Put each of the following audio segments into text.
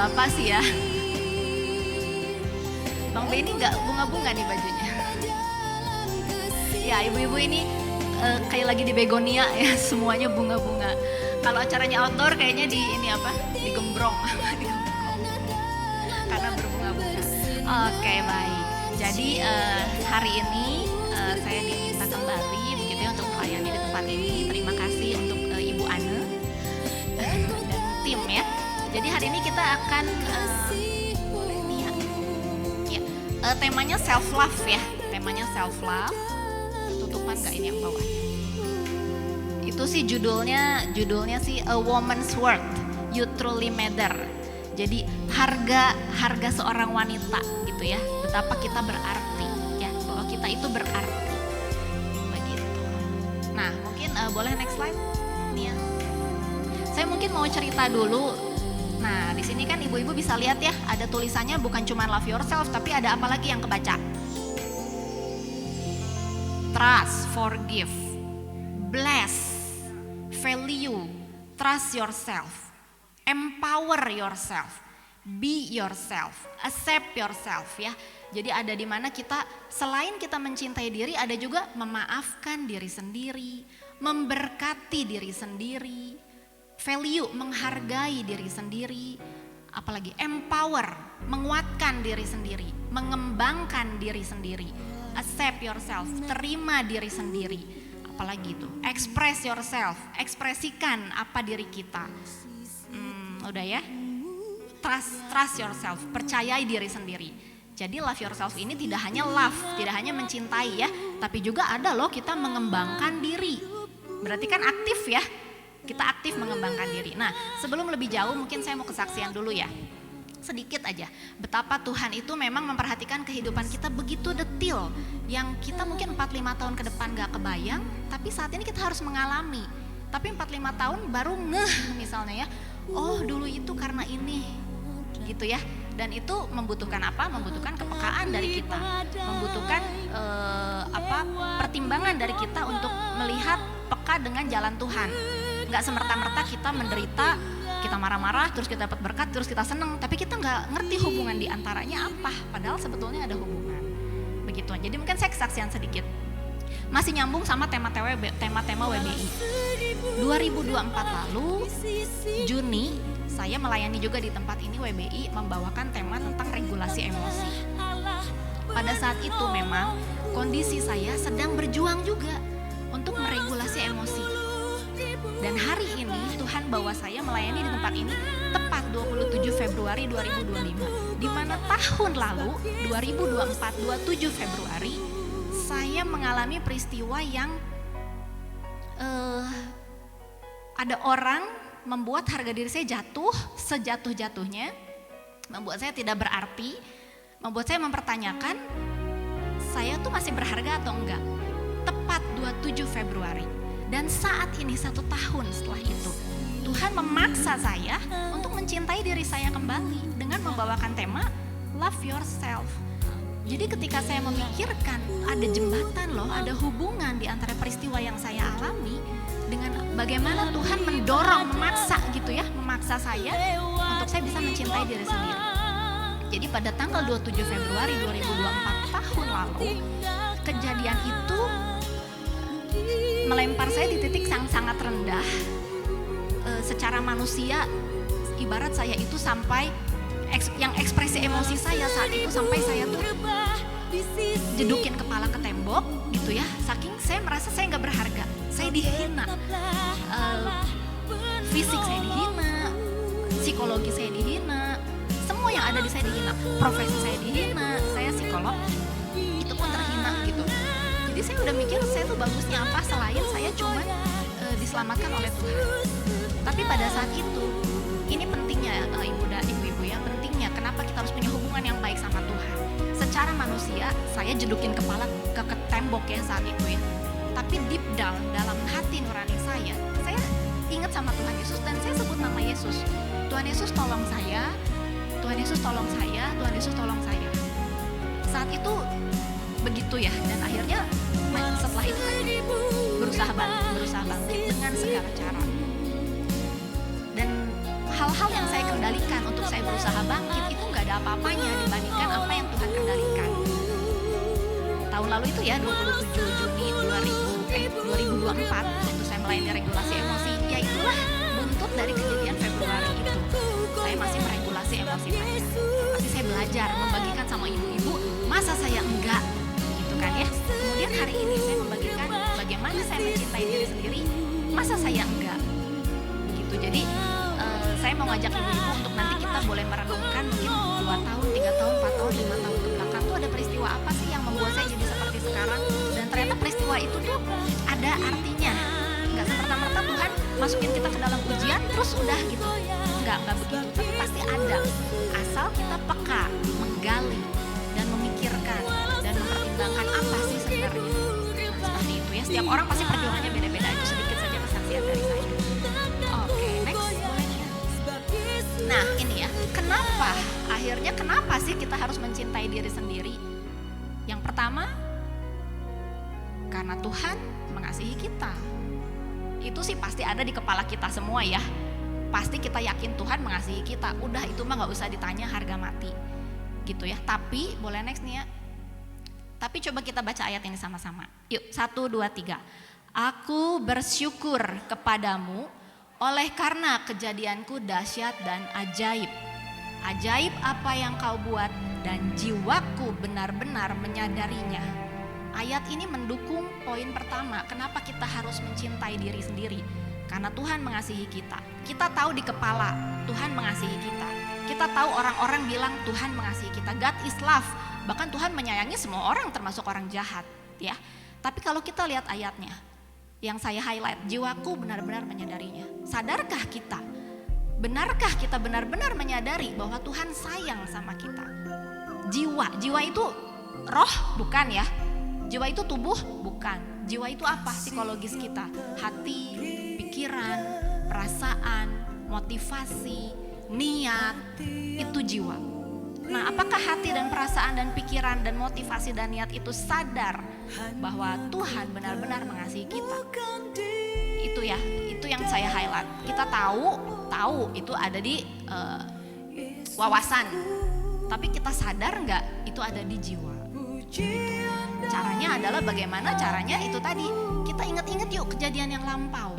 bapak-bapak sih ya. Bang Benny nggak bunga-bunga nih bajunya. Ya ibu-ibu ini kayak lagi di begonia ya, semuanya bunga-bunga. Kalau acaranya outdoor kayaknya di ini apa? Digembrong. Karena berbunga-bunga. Oke, baik. Jadi hari ini saya diminta kembali begitu ya untuk melayani di tempat ini. Terima kasih untuk Ibu Ane dan tim ya. Jadi hari ini kita akan temanya self love ya. Temanya self love. Tutupan nggak ini yang bawah? Itu sih judulnya sih A Woman's Worth, You Truly Matter. Jadi harga seorang wanita gitu ya. Betapa kita berarti ya, bahwa kita itu berarti. Begitu. Nah, mungkin boleh next slide. Nih ya. Saya mungkin mau cerita dulu. Nah, di sini kan ibu-ibu bisa lihat ya, ada tulisannya bukan cuma love yourself, tapi ada apa lagi yang kebaca? Trust, forgive, bless, value, trust yourself, empower yourself, be yourself, accept yourself ya. Jadi ada di mana kita selain kita mencintai diri, ada juga memaafkan diri sendiri, memberkati diri sendiri, value, menghargai diri sendiri, apalagi empower, menguatkan diri sendiri, mengembangkan diri sendiri, accept yourself, terima diri sendiri, apalagi itu, express yourself, ekspresikan apa diri kita. Udah ya, trust yourself, percayai diri sendiri. Jadi love yourself ini tidak hanya love, tidak hanya mencintai ya, tapi juga ada loh kita mengembangkan diri. Berarti kan aktif ya. Kita aktif mengembangkan diri. Nah, sebelum lebih jauh mungkin saya mau kesaksian dulu ya. Sedikit aja. Betapa Tuhan itu memang memperhatikan kehidupan kita begitu detil. Yang kita mungkin 4-5 tahun ke depan gak kebayang, tapi saat ini kita harus mengalami. Tapi 4-5 tahun baru ngeh misalnya ya. Oh, dulu itu karena ini. Gitu ya. Dan itu membutuhkan apa? Membutuhkan kepekaan dari kita. Membutuhkan pertimbangan dari kita untuk melihat peka dengan jalan Tuhan. Gak semerta-merta kita menderita, kita marah-marah, terus kita dapat berkat, terus kita seneng, tapi kita gak ngerti hubungan di antaranya apa, padahal sebetulnya ada hubungan. Begitu. Jadi mungkin saya kesaksian sedikit. Masih nyambung sama tema-tema WBI. 2024 lalu, Juni, saya melayani juga di tempat ini WBI membawakan tema tentang regulasi emosi. Pada saat itu memang kondisi saya sedang berjuang juga untuk meregulasi emosi. Dan hari ini Tuhan bawa saya melayani di tempat ini tepat 27 Februari 2025. Di mana tahun lalu 2024 27 Februari saya mengalami peristiwa yang ada orang membuat harga diri saya jatuh sejatuh-jatuhnya, membuat saya tidak berarti, membuat saya mempertanyakan saya tuh masih berharga atau enggak. Tepat 27 Februari. Dan saat ini 1 tahun setelah itu, Tuhan memaksa saya untuk mencintai diri saya kembali dengan membawakan tema Love Yourself. Jadi ketika saya memikirkan ada jembatan loh, ada hubungan di antara peristiwa yang saya alami dengan bagaimana Tuhan mendorong, memaksa gitu ya, memaksa saya untuk saya bisa mencintai diri sendiri. Jadi pada tanggal 27 Februari 2024 tahun lalu, kejadian itu melempar saya di titik yang sangat rendah. Secara manusia, ibarat saya itu sampai yang ekspresi emosi saya saat itu sampai saya tuh jedukin kepala ke tembok gitu ya. Saking saya merasa saya nggak berharga, saya dihina, fisik saya dihina, psikologi saya dihina, semua yang ada di saya dihina, profesi saya dihina, saya psikolog itu pun terhina gitu. Jadi saya udah mikir saya tuh bagusnya apa selain saya cuma diselamatkan oleh Tuhan. Tapi pada saat itu, ini pentingnya ibu-ibu ya, pentingnya kenapa kita harus punya hubungan yang baik sama Tuhan. Secara manusia, saya jedukin kepala ke tembok ya saat itu ya. Tapi deep down dalam hati nurani saya ingat sama Tuhan Yesus dan saya sebut nama Yesus. Tuhan Yesus tolong saya, Tuhan Yesus tolong saya, Tuhan Yesus tolong saya. Saat itu begitu ya, dan akhirnya setelah itu berusaha bangkit dengan segala cara. Dan hal-hal yang saya kendalikan. Untuk saya berusaha bangkit itu nggak ada apa-apanya dibandingkan apa yang Tuhan kendalikan. Tahun lalu itu ya 27 Juni 2024 waktu saya melayani regulasi emosi, ya itulah buntut dari kejadian Februari itu. Saya masih meregulasi emosi saya. Masih saya belajar membagikan sama ibu-ibu, masa saya enggak gitu kan ya. Kemudian hari ini saya membagikan bagaimana saya mencintai diri sendiri, masa saya enggak gitu. Jadi saya mau ngajak ibu-ibu untuk nanti kita boleh merenungkan mungkin 2 tahun, 3 tahun, 4 tahun, 5 tahun ke belakang tuh ada peristiwa apa sih yang membuat saya jadi seperti sekarang. Dan ternyata peristiwa itu tuh ada artinya. Gak semerta-merta Tuhan masukin kita ke dalam ujian terus udah gitu. Enggak begitu, tapi pasti ada. Asal kita peka, menggali dan memikirkan dan mempertimbangkan apa sih sebenarnya. Nah, seperti itu ya, setiap orang pasti perjuangannya beda-beda. Itu sedikit saja kesaksian dari saya. Oke, next boleh ya. Nah ini ya, kenapa sih kita harus mencintai diri sendiri? Yang pertama, karena Tuhan mengasihi kita. Itu sih pasti ada di kepala kita semua ya. Pasti kita yakin Tuhan mengasihi kita. Udah itu mah gak usah ditanya, harga mati gitu ya. Tapi boleh next nih ya. Tapi coba kita baca ayat ini sama-sama. Yuk 1, 2, 3. Aku bersyukur kepadamu oleh karena kejadianku dahsyat dan ajaib. Ajaib apa yang kau buat dan jiwaku benar-benar menyadarinya. Ayat ini mendukung poin pertama, kenapa kita harus mencintai diri sendiri. Karena Tuhan mengasihi kita. Kita tahu di kepala Tuhan mengasihi kita. Kita tahu orang-orang bilang Tuhan mengasihi kita. God is love. Bahkan Tuhan menyayangi semua orang termasuk orang jahat, ya. Tapi kalau kita lihat ayatnya, yang saya highlight, jiwaku benar-benar menyadarinya. Sadarkah kita? Benarkah kita benar-benar menyadari bahwa Tuhan sayang sama kita? Jiwa itu roh bukan ya? Jiwa itu tubuh bukan. Jiwa itu apa? Psikologis kita, hati, pikiran, perasaan, motivasi, niat, itu jiwa. Nah, apakah hati dan perasaan dan pikiran dan motivasi dan niat itu sadar bahwa Tuhan benar-benar mengasihi kita? Itu ya, itu yang saya highlight. Kita tahu itu ada di wawasan, tapi kita sadar nggak itu ada di jiwa. Gitu. Caranya adalah bagaimana caranya itu tadi, kita ingat-ingat yuk kejadian yang lampau.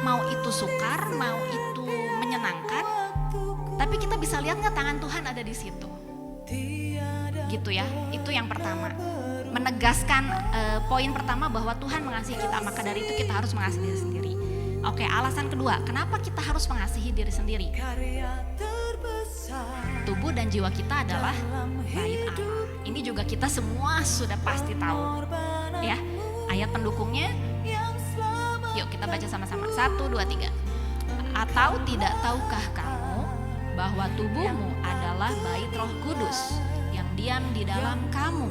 Mau itu sukar, mau itu menyenangkan, tapi kita bisa lihat nggak tangan Tuhan ada di situ. Gitu ya, itu yang pertama. Menegaskan poin pertama bahwa Tuhan mengasihi kita, maka dari itu kita harus mengasihi diri sendiri. Oke, alasan kedua, kenapa kita harus mengasihi diri sendiri? Tubuh dan jiwa kita adalah bait Allah. Ini juga kita semua sudah pasti tahu. Ya, ayat pendukungnya. Yuk kita baca sama-sama. 1, 2, 3. Atau tidak tahukah kamu bahwa tubuhmu adalah bait Roh Kudus yang diam di dalam kamu,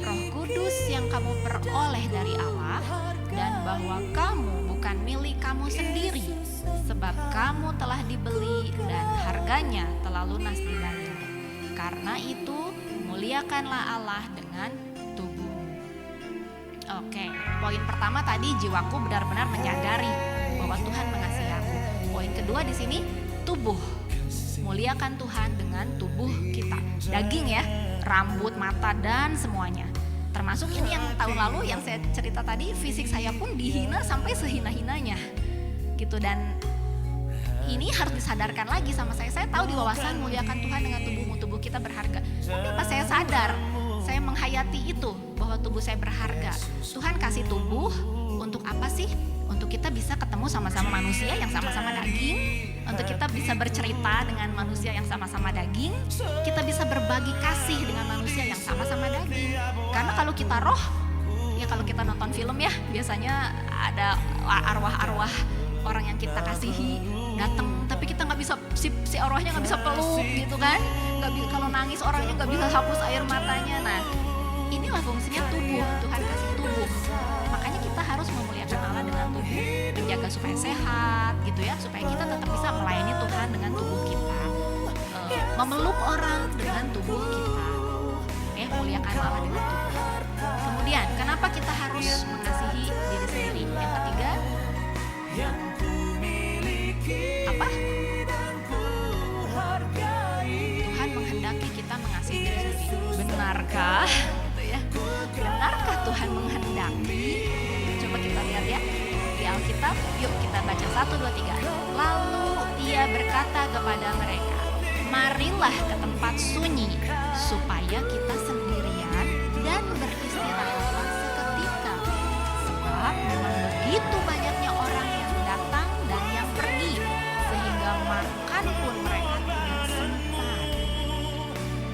Roh Kudus yang kamu peroleh dari Allah, dan bahwa kamu bukan milik kamu sendiri, sebab kamu telah dibeli dan harganya telah lunas dibayar. Karena itu muliakanlah Allah dengan tubuhmu. Oke, poin pertama tadi jiwaku benar-benar menyadari bahwa Tuhan mengasihi aku. Poin kedua di sini tubuh. Muliakan Tuhan dengan tubuh kita. Daging ya, rambut, mata dan semuanya. Termasuk ini yang tahun lalu yang saya cerita tadi, fisik saya pun dihina sampai sehina-hinanya. Gitu, dan ini harus disadarkan lagi sama saya. Saya tahu di wawasan muliakan Tuhan dengan tubuhmu, tubuh kita berharga. Tapi pas saya sadar, saya menghayati itu bahwa tubuh saya berharga. Tuhan kasih tubuh untuk apa sih? Untuk kita bisa ketemu sama-sama manusia yang sama-sama daging, untuk kita bisa bercerita dengan manusia yang sama-sama daging, kita bisa berbagi kasih dengan manusia yang sama-sama daging. Karena kalau kita roh, ya kalau kita nonton film ya, biasanya ada arwah-arwah orang yang kita kasihi datang, tapi kita nggak bisa, si arwahnya nggak bisa peluk gitu kan, kalau nangis orangnya nggak bisa hapus air matanya. Nah, inilah fungsinya tubuh. Tuhan kasih tubuh, makanya kita harus memuliakan Allah dengan tubuh, menjaga supaya sehat gitu ya, supaya kita tetap bisa melayani Tuhan dengan tubuh kita, memeluk orang dengan tubuh kita, ya, muliakan Allah dengan tubuh. Kemudian kenapa kita harus mengasihi diri sendiri? Yang ketiga, apa? benarkah gitu ya, benarkah Tuhan menghendaki? Coba kita lihat ya di Alkitab. Yuk kita baca 1, 2, 3. Lalu ia berkata kepada mereka, marilah ke tempat sunyi supaya kita sendirian dan beristirahatlah seketika, sebab memang begitu banyaknya orang yang datang dan yang pergi, sehingga makan pun mereka tidak sempat.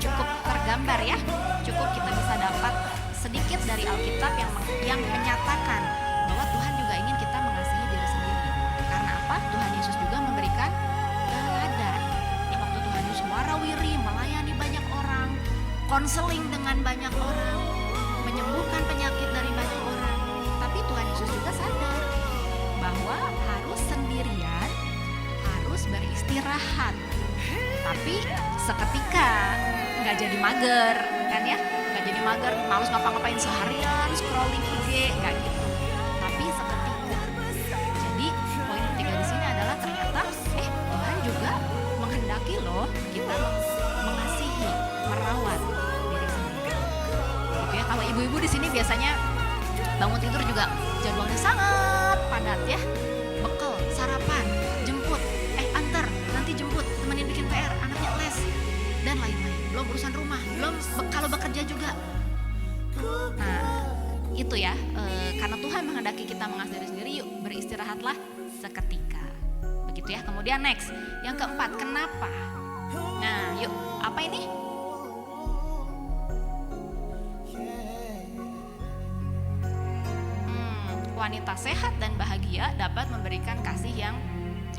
Cukup tergambar ya, cukup kita bisa dapat sedikit dari Alkitab yang menyatakan bahwa Tuhan juga ingin kita mengasihi diri sendiri. Karena apa? Tuhan Yesus juga memberikan teladan. Ya, waktu Tuhan Yesus warawiri melayani banyak orang, konseling dengan banyak orang, menyembuhkan penyakit dari banyak orang. Tapi Tuhan Yesus juga sadar bahwa harus sendirian, harus beristirahat. Tapi seketika nggak jadi mager kan ya, nggak jadi mager, males ngapa-ngapain seharian scrolling IG, nggak gitu. Tapi seketika. Jadi poin ketiga di sini adalah ternyata Tuhan juga menghendaki loh kita mengasihi, merawat diri sendiri. Gitu ya. Kalau ibu-ibu di sini biasanya bangun tidur juga jadwalnya sangat padat ya. Bekal, sarapan, jemput, antar, nanti jemput, temenin bikin PR, anaknya les dan lain-lain. Belum urusan rumah, belum kalau bekerja juga. Nah, itu ya, karena Tuhan menghendaki kita mengasihi diri sendiri, yuk beristirahatlah seketika. Begitu ya. Kemudian next, yang keempat, kenapa? Nah, yuk, apa ini? Wanita sehat dan bahagia dapat memberikan kasih yang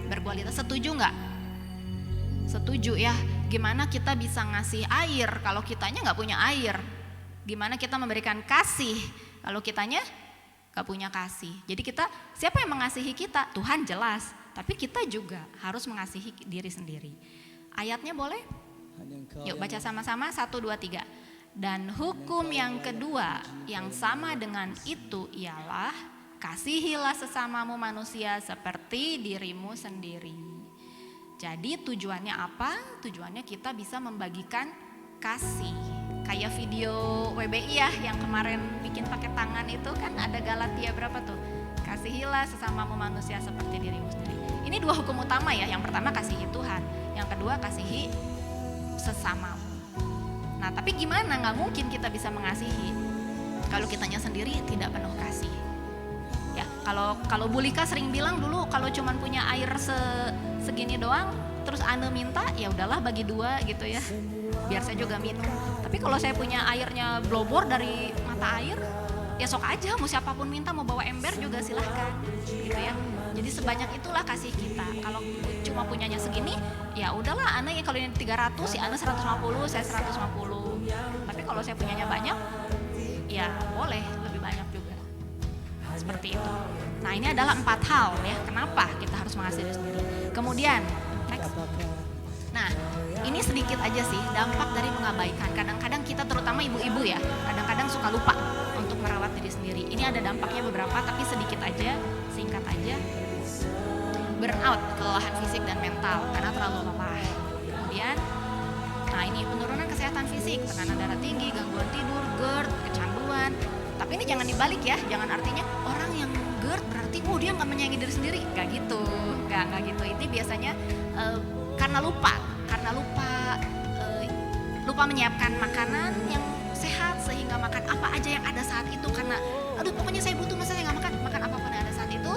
berkualitas. Setuju nggak? Setuju ya. Gimana kita bisa ngasih air kalau kitanya nggak punya air? Gimana kita memberikan kasih kalau kitanya nggak punya kasih? Jadi siapa yang mengasihi kita? Tuhan jelas. Tapi kita juga harus mengasihi diri sendiri. Ayatnya boleh? Yuk baca sama-sama 1, 2, 3. Dan hukum yang kedua yang sama dengan itu ialah kasihilah sesamamu manusia seperti dirimu sendiri. Jadi tujuannya apa? Tujuannya kita bisa membagikan kasih. Kayak video WBI ya yang kemarin bikin pakai tangan itu kan ada Galatia berapa tuh? Kasihilah sesamamu manusia seperti dirimu sendiri. Ini 2 hukum utama ya. Yang pertama kasihi Tuhan, yang kedua kasihi sesamamu. Nah tapi gimana? Nggak mungkin kita bisa mengasihi kalau kitanya sendiri tidak penuh kasih. Ya kalau Bu Lika sering bilang dulu kalau cuman punya air segini doang, terus Ane minta ya udahlah bagi 2 gitu ya, biar saya juga minum. Tapi kalau saya punya airnya blobor dari mata air, ya sok aja mau siapapun minta, mau bawa ember juga silahkan gitu ya. Jadi sebanyak itulah kasih kita. Kalau cuma punyanya segini, ya udahlah Ane kalau ini 300, si Ane 150, saya 150. Tapi kalau saya punyanya banyak, ya boleh lebih banyak juga. Seperti itu. Nah ini adalah 4 hal ya, kenapa kita harus mengasihi diri sendiri. Kemudian next. Nah ini sedikit aja sih dampak dari mengabaikan. Kadang-kadang kita terutama ibu-ibu ya, kadang-kadang suka lupa untuk merawat diri sendiri. Ini ada dampaknya beberapa tapi sedikit aja, singkat aja. Burnout, kelelahan fisik dan mental karena terlalu lelah. Kemudian nah ini penurunan kesehatan fisik, tekanan darah tinggi, gangguan tidur, GERD, kecanduan. Tapi ini jangan dibalik ya, jangan artinya orang yang GERD berarti dia nggak menyayangi diri sendiri, nggak gitu, nggak gitu. Ini biasanya karena lupa menyiapkan makanan yang sehat sehingga makan apa aja yang ada saat itu karena aduh pokoknya saya butuh masa saya nggak makan apapun yang ada saat itu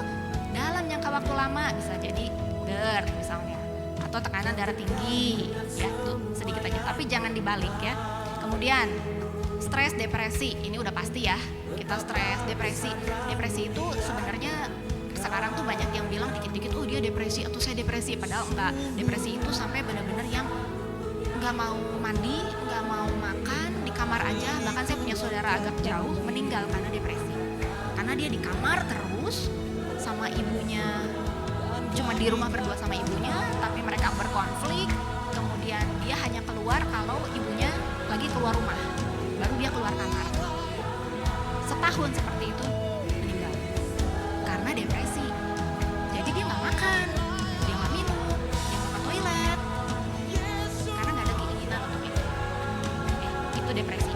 dalam jangka waktu lama bisa jadi GERD misalnya atau tekanan darah tinggi ya itu sedikit aja tapi jangan dibalik ya. Kemudian stres, depresi, ini udah pasti ya kita stres, depresi itu sebenarnya sekarang tuh banyak yang bilang dikit-dikit dia depresi atau saya depresi, padahal enggak. Depresi itu sampai benar-benar yang nggak mau mandi, nggak mau makan, di kamar aja. Bahkan saya punya saudara agak jauh meninggal karena depresi, karena dia di kamar terus sama ibunya, cuma di rumah berdua sama ibunya tapi mereka berkonflik. Kemudian dia hanya keluar kalau ibunya lagi keluar rumah, baru dia keluar kamar. Setahun seperti itu meninggal karena depresi. Jadi dia nggak makan, dia nggak minum, dia mau ke toilet karena nggak ada keinginan untuk itu. Itu depresi.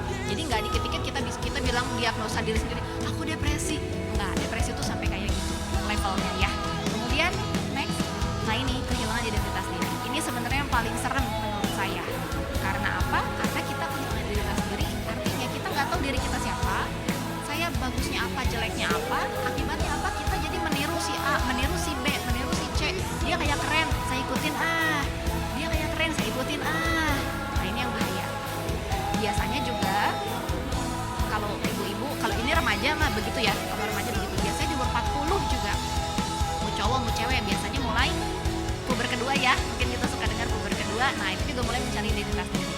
nah itu juga mulai mencari identitas diri.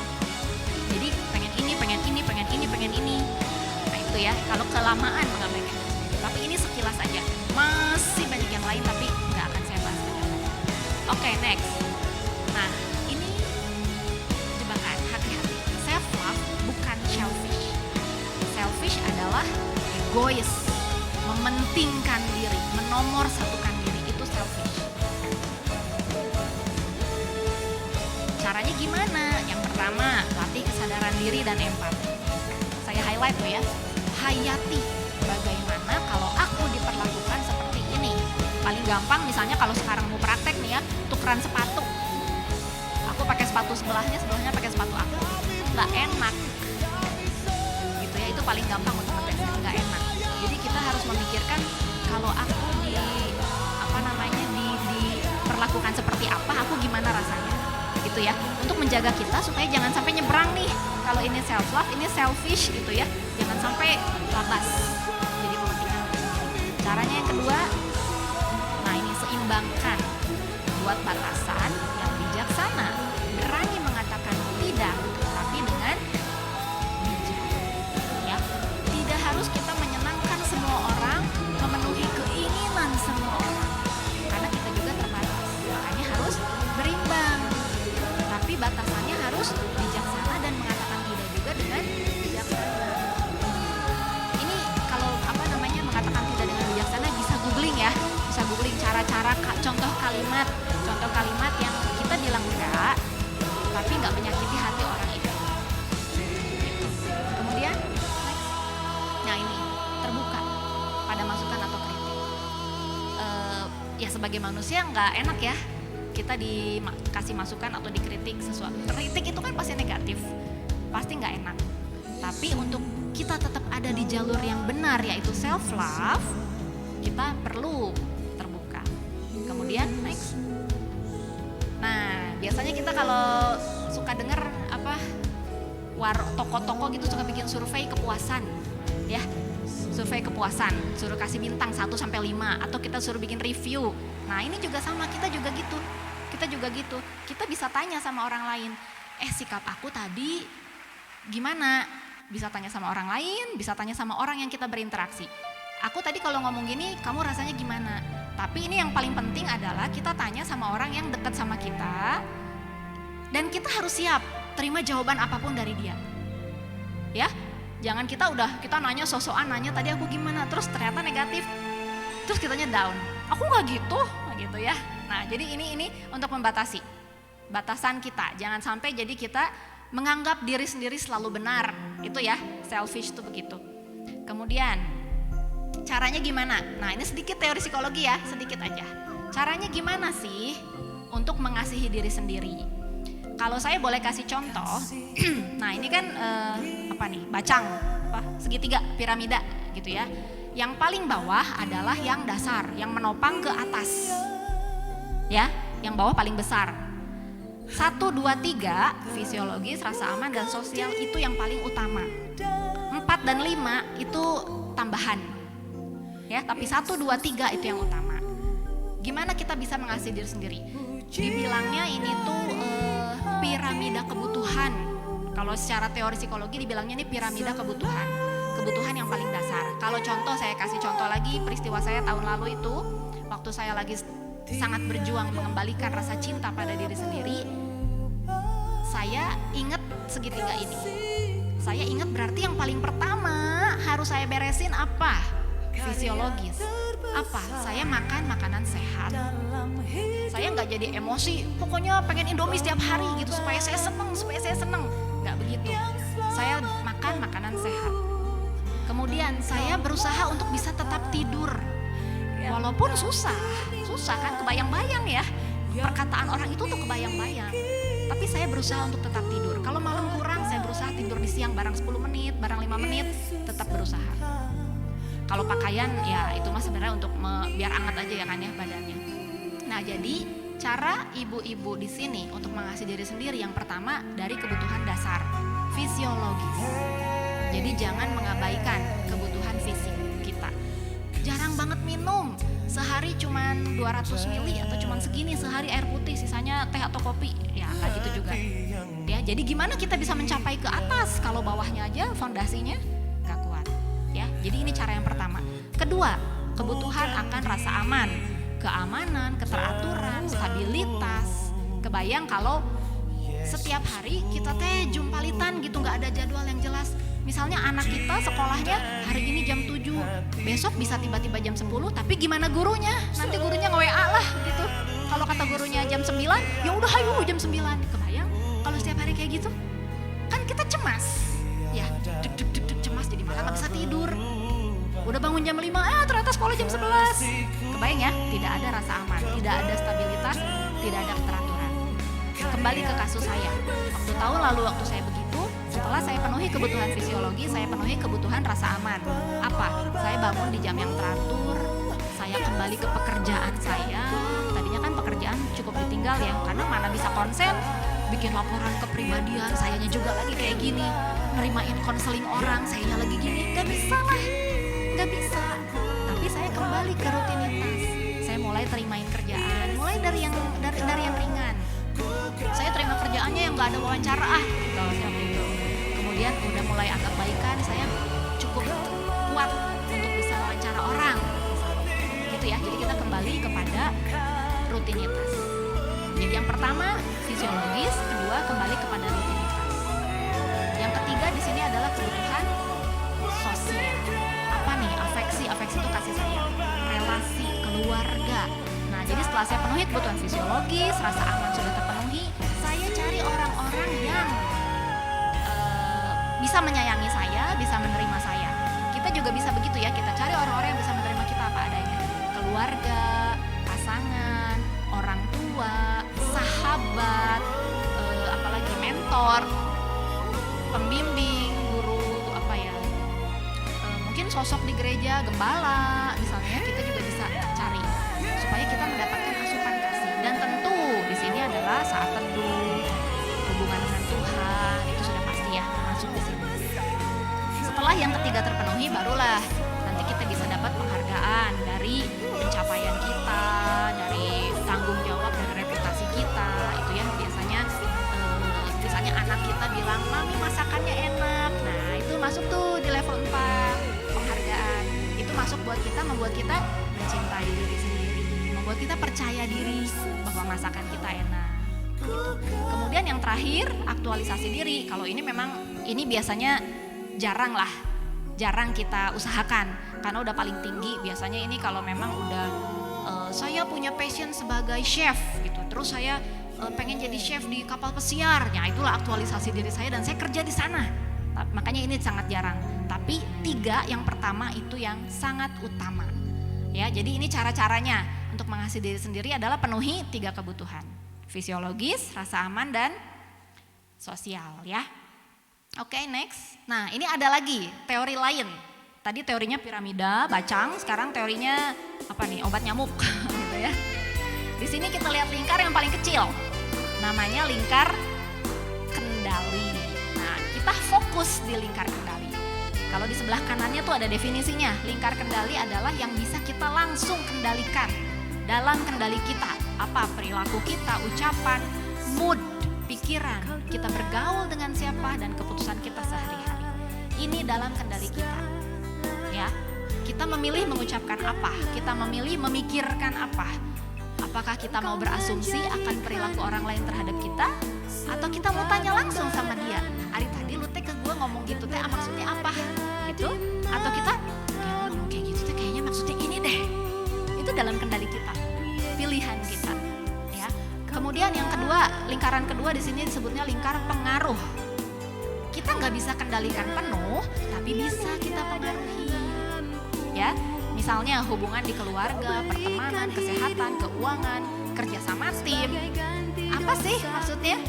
Jadi pengen ini, pengen ini, pengen ini, pengen ini. Nah itu ya, kalau kelamaan mengabaikan. Tapi ini sekilas aja, masih banyak yang lain tapi nggak akan saya bahas. Oke, next. Nah ini jebakan, hati-hati. Self love bukan selfish. Selfish adalah egois, mementingkan diri, menomor satukan diri, itu selfish. Caranya gimana? Yang pertama, latih kesadaran diri dan empati. Saya highlight tuh ya, hayati bagaimana kalau aku diperlakukan seperti ini. Paling gampang misalnya kalau sekarang mau praktek nih ya, tukeran sepatu. Aku pakai sepatu sebelahnya pakai sepatu aku. Nggak enak. Gitu ya, itu paling gampang untuk ngetes, nggak enak. Jadi kita harus memikirkan kalau aku diperlakukan seperti apa, aku gimana rasanya. Gitu ya. Untuk menjaga kita supaya jangan sampai nyebrang nih. Kalau ini self love, ini selfish gitu ya. Jangan sampai labas. Jadi mementingkan. Caranya yang kedua, nah ini seimbangkan. Buat batasan yang bijaksana. Berani mengatakan tidak, tapi dengan bijak. Ya. Tidak harus kita menyenangkan semua orang, memenuhi keinginan semua orang. Karena kita juga terbatas. Makanya harus berimbang. Tapi batasannya harus bijaksana dan mengatakan tidak juga dengan bijaksana. Ini kalau mengatakan tidak dengan bijaksana bisa googling ya, bisa googling cara-cara contoh kalimat yang kita bilang enggak, tapi nggak menyakiti hati orang itu. Kemudian, nah ini terbuka pada masukan atau kritik. Ya sebagai manusia nggak enak ya. Kita dikasih masukan atau dikritik sesuatu. Kritik itu kan pasti negatif, pasti nggak enak. Tapi untuk kita tetap ada di jalur yang benar yaitu self love, kita perlu terbuka. Kemudian next. Nah biasanya kita kalau suka denger toko-toko gitu suka bikin survei kepuasan, ya. Survei kepuasan, suruh kasih bintang 1-5 atau kita suruh bikin review. Nah ini juga sama, kita juga gitu. Kita bisa tanya sama orang lain, sikap aku tadi gimana? Bisa tanya sama orang lain, bisa tanya sama orang yang kita berinteraksi. Aku tadi kalau ngomong gini, kamu rasanya gimana? Tapi ini yang paling penting adalah kita tanya sama orang yang dekat sama kita. Dan kita harus siap terima jawaban apapun dari dia. Ya, jangan kita nanya sosokan nanya tadi aku gimana, terus ternyata negatif. Terus kitanya down. Aku nggak gitu ya. Nah, jadi ini untuk membatasi batasan kita. Jangan sampai jadi kita menganggap diri sendiri selalu benar. Itu ya, selfish itu begitu. Kemudian caranya gimana? Nah, ini sedikit teori psikologi ya, sedikit aja. Caranya gimana sih untuk mengasihi diri sendiri? Kalau saya boleh kasih contoh, nah ini kan bacang, segitiga piramida gitu ya. Yang paling bawah adalah yang dasar, yang menopang ke atas. Ya, yang bawah paling besar. 1, 2, 3 fisiologis, rasa aman dan sosial itu yang paling utama. 4 dan 5 itu tambahan. Ya, tapi 1, 2, 3 itu yang utama. Gimana kita bisa mengasihi diri sendiri? Dibilangnya ini tuh piramida kebutuhan. Kalau secara teori psikologi dibilangnya ini piramida kebutuhan yang paling dasar. Kalau saya kasih contoh lagi peristiwa saya tahun lalu itu, waktu saya lagi sangat berjuang mengembalikan rasa cinta pada diri sendiri, saya ingat segitiga ini. Saya ingat berarti yang paling pertama harus saya beresin apa? Fisiologis. Apa? Saya makan makanan sehat. Saya nggak jadi emosi, pokoknya pengen Indomie setiap hari gitu supaya saya seneng. Nggak begitu. Saya makan makanan sehat. Kemudian saya berusaha untuk bisa tetap tidur. Walaupun susah kan, kebayang-bayang ya. Perkataan orang itu tuh kebayang-bayang. Tapi saya berusaha untuk tetap tidur. Kalau malam kurang, saya berusaha tidur di siang barang 10 menit, barang 5 menit, tetap berusaha. Kalau pakaian ya itu mah sebenarnya untuk biar hangat aja ya kan ya badannya. Nah, jadi cara ibu-ibu di sini untuk mengasihi diri sendiri yang pertama dari kebutuhan dasar fisiologis. Jadi jangan mengabaikan kebutuhan fisik kita. Jarang banget minum, sehari cuman 200 ml atau cuman segini sehari air putih, sisanya teh atau kopi. Ya nggak gitu juga. Ya, jadi gimana kita bisa mencapai ke atas kalau bawahnya aja fondasinya nggak kuat. Ya, jadi ini cara yang pertama. Kedua, kebutuhan akan rasa aman, keamanan, keteraturan, stabilitas. Kebayang kalau setiap hari kita teh jumpalitan gitu, nggak ada jadwal yang jelas. Misalnya anak kita sekolahnya hari ini jam 7, besok bisa tiba-tiba jam 10, tapi gimana gurunya? Nanti gurunya nge-WA lah gitu. Kalau kata gurunya jam 9, ya udah ayo jam 9. Kebayang kalau setiap hari kayak gitu? Kan kita cemas. Ya, deg cemas, jadi malah nggak bisa tidur. Udah bangun jam 5, ternyata sekolah jam 11. Kebayang ya? Tidak ada rasa aman, tidak ada stabilitas, tidak ada keteraturan. Kembali ke kasus saya. Waktu tahun lalu waktu saya begitu, setelah saya penuhi kebutuhan fisiologi, saya penuhi kebutuhan rasa aman. Apa? Saya bangun di jam yang teratur, saya kembali ke pekerjaan saya. Tadinya kan pekerjaan cukup ditinggal ya, karena mana bisa konsen, bikin laporan kepribadian, sayanya juga lagi kayak gini, nerimain konseling orang, sayanya lagi gini, gak bisa lah, gak bisa. Tapi saya kembali ke rutinitas, saya mulai terimain kerjaan, mulai dari yang ringan. Saya terima kerjaannya yang gak ada wawancara gitu. Kemudian udah mulai agak baikan, saya cukup kuat untuk bisa wawancara orang gitu ya. Jadi kita kembali kepada rutinitas. Jadi yang pertama fisiologis, kedua kembali kepada rutinitas. Yang ketiga di sini adalah kebutuhan sosial. Apa nih? Afeksi itu kasih sayang, relasi, keluarga. Nah, jadi setelah saya penuhi kebutuhan fisiologis, rasa aman sudah terpenuhi, saya cari orang-orang yang bisa menyayangi saya, bisa menerima saya. Kita juga bisa begitu ya, kita cari orang-orang yang bisa menerima kita apa adanya. Keluarga, pasangan, orang tua, sahabat, apalagi mentor, pembimbing, guru, mungkin sosok di gereja, gembala, misalnya kita juga bisa cari supaya kita mendapatkan asupan kasih. Dan tentu di sini adalah saat teduh, hubungan dengan Tuhan, itu sudah pasti ya masuk di sini. Setelah yang ketiga terpenuhi, barulah nanti kita bisa dapat penghargaan dari pencapaian kita, dari tanggung jawab, dari reputasi kita. Itu ya biasanya misalnya anak kita bilang, "Mami masakannya enak." Nah, itu masuk tuh di level 4 penghargaan. Itu masuk buat kita, membuat kita mencintai diri sendiri, membuat kita percaya diri bahwa masakan kita enak gitu. Kemudian yang terakhir, aktualisasi diri. Kalau ini memang biasanya jarang kita usahakan karena udah paling tinggi. Biasanya ini kalau memang udah saya punya passion sebagai chef gitu, terus saya pengen jadi chef di kapal pesiar, ya itulah aktualisasi diri saya dan saya kerja di sana. Makanya ini sangat jarang. Tapi 3 yang pertama itu yang sangat utama. Ya, jadi ini cara-caranya untuk mengasihi diri sendiri adalah penuhi 3 kebutuhan. Fisiologis, rasa aman, dan sosial ya. Oke, next. Nah, ini ada lagi teori lain. Tadi teorinya piramida, bacang, sekarang teorinya obat nyamuk gitu ya. Di sini kita lihat lingkar yang paling kecil. Namanya lingkar kendali. Nah, kita fokus di lingkar kendali. Kalau di sebelah kanannya tuh ada definisinya. Lingkar kendali adalah yang bisa kita langsung kendalikan. Dalam kendali kita, apa perilaku kita, ucapan, mood, pikiran, kita bergaul dengan siapa, dan keputusan kita sehari-hari. Ini dalam kendali kita. Ya, kita memilih mengucapkan apa, kita memilih memikirkan apa. Apakah kita mau berasumsi akan perilaku orang lain terhadap kita, atau kita mau tanya langsung sama dia, "Ari tadi lu teh ke gue ngomong gitu teh maksudnya apa?" gitu. Atau kita ngomong kayak gitu teh kayaknya maksudnya ini deh. Itu dalam kendali kita, pilihan kita ya. Kemudian yang kedua, lingkaran kedua di sini disebutnya lingkar pengaruh. Kita nggak bisa kendalikan penuh, tapi bisa kita pengaruhi ya. Misalnya hubungan di keluarga, pertemanan, kesehatan, keuangan, kerja sama tim. Apa sih maksudnya?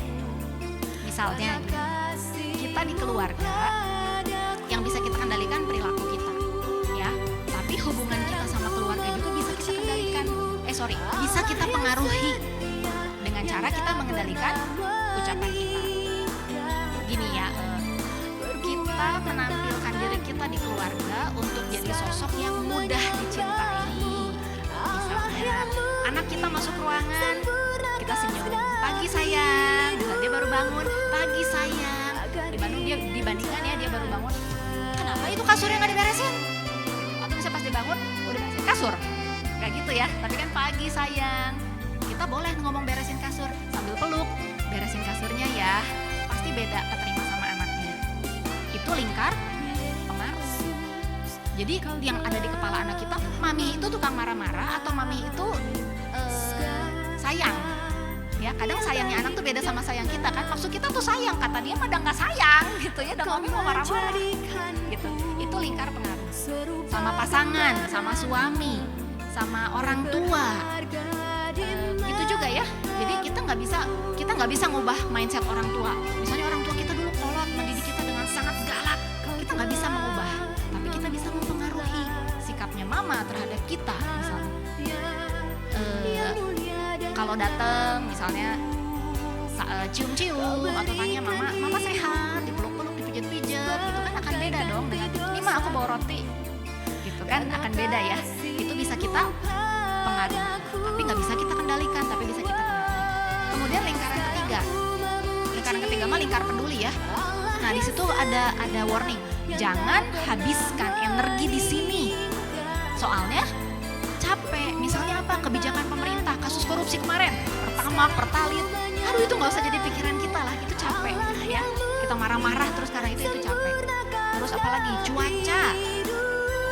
Misalnya kita di keluarga, yang bisa kita kendalikan perilaku kita ya. Tapi hubungan kita sama keluarga juga bisa kita kendalikan. Bisa kita pengaruhi dengan cara kita mengendalikan ucapan kita. Gini ya, kita menampilkan diri kita di keluarga untuk jadi sosok yang mudah dicintai. Misalnya anak kita masuk ruangan, dibandingkan ya dia baru bangun, kenapa itu kasurnya nggak diberesin? Atau bisa pas dibangun udah beresin kasur, nggak gitu ya. Tapi kan pagi sayang, kita boleh ngomong beresin kasur sambil peluk, beresin kasurnya ya, pasti beda keterima sama anaknya. Itu lingkar pengaruh. Jadi yang ada di kepala anak kita, mami itu tukang marah-marah atau mami itu sayang. Ya, kadang sayangnya anak tuh beda sama sayang kita kan. Maksud kita tuh sayang, kata dia mah udah nggak sayang gitu ya, udah mami mau marah-marah gitu. Itu lingkar pengaruh. Sama pasangan, sama suami, sama orang tua. Itu juga ya. Jadi kita nggak bisa ngubah mindset orang tua. Misalnya orang tua kita dulu kolot, mendidik kita dengan sangat galak, kita nggak bisa mengubah. Tapi kita bisa mempengaruhi sikapnya mama terhadap kita misalnya. Kalau datang misalnya cium-cium atau tanya mama sehat, dipeluk-peluk, dipijat-pijat, gitu kan akan beda dong dengan ini mah aku bawa roti, gitu kan akan beda ya. Itu bisa kita pengaruhi, tapi nggak bisa kita kendalikan, tapi bisa kita pengaruhi. Kemudian lingkaran ketiga mah lingkar peduli ya. Nah di situ ada warning, jangan habiskan energi di sini. Soalnya capek, misalnya apa, kebijakan pemerintah, kasus korupsi kemarin, Pertamax, Pertalite, aduh itu nggak usah jadi pikiran kita lah, itu capek ya, kita marah-marah terus karena itu capek. Terus apalagi cuaca,